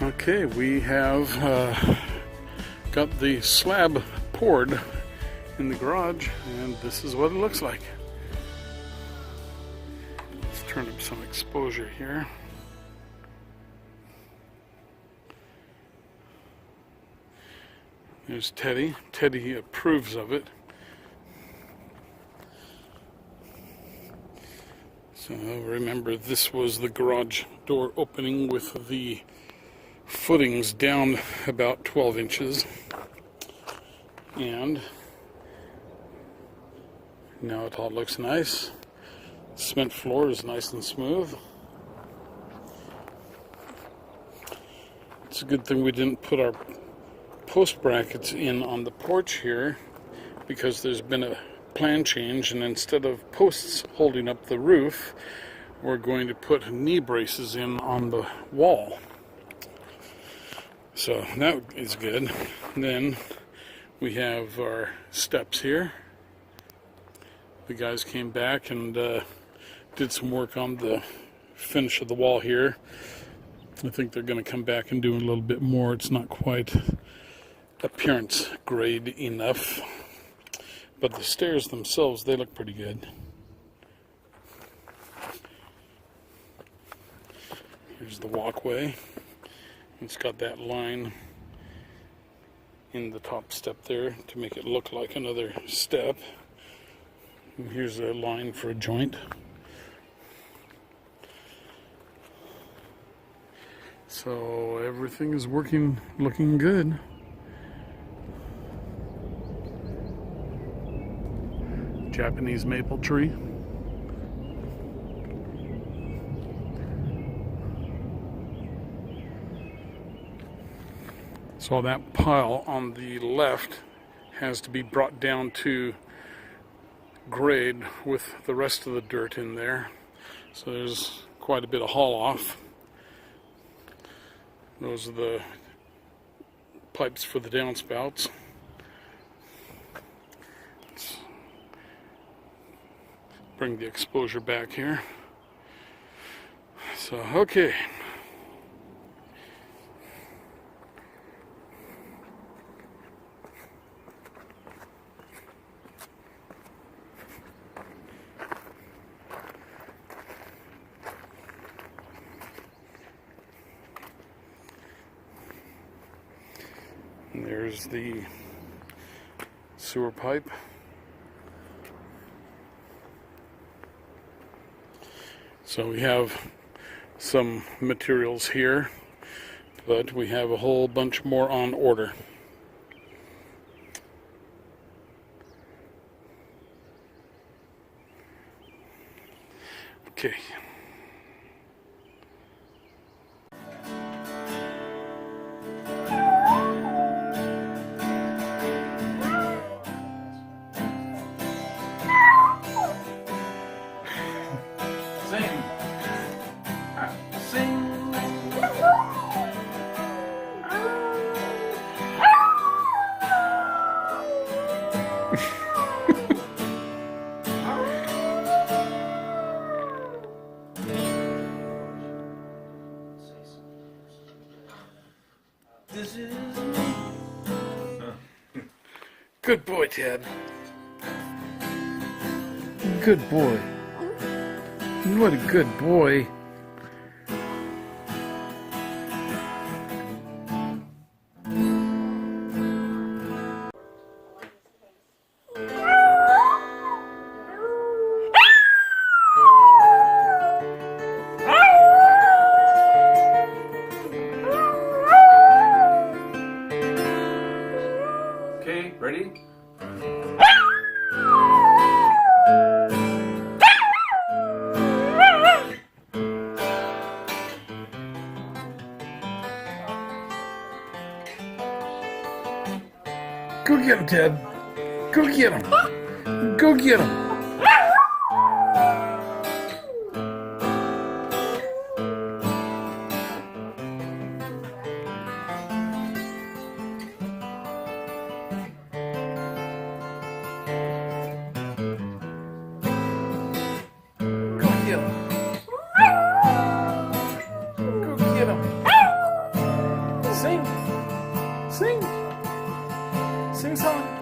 Okay, we have got the slab poured in the garage, and this is what it looks like. Let's turn up some exposure here. There's Teddy. Teddy approves of it. So remember, this was the garage door opening with the footings down about 12 inches. And now it all looks nice. Cement floor is nice and smooth. It's a good thing we didn't put our post brackets in on the porch here, because there's been a plan change, and instead of posts holding up the roof, we're going to put knee braces in on the wall. So that is good. And then we have our steps here. The guys came back and did some work on the finish of the wall here. I think they're going to come back and do a little bit more. It's not quite appearance grade enough, but the stairs themselves, they look pretty good. Here's the walkway. It's got that line in the top step there to make it look like another step. And here's a line for a joint. So everything is looking good. Japanese maple tree. So that pile on the left has to be brought down to grade with the rest of the dirt in there. So there's quite a bit of haul off. Those are the pipes for the downspouts. Let's bring the exposure back here. So, okay. And there's the sewer pipe. So we have some materials here, but we have a whole bunch more on order. Okay. Good boy, Ted. Good boy. What a good boy. Okay, ready? Go get him, Ted. Go get him. Go get him. Go get him. Go get him. Sing song.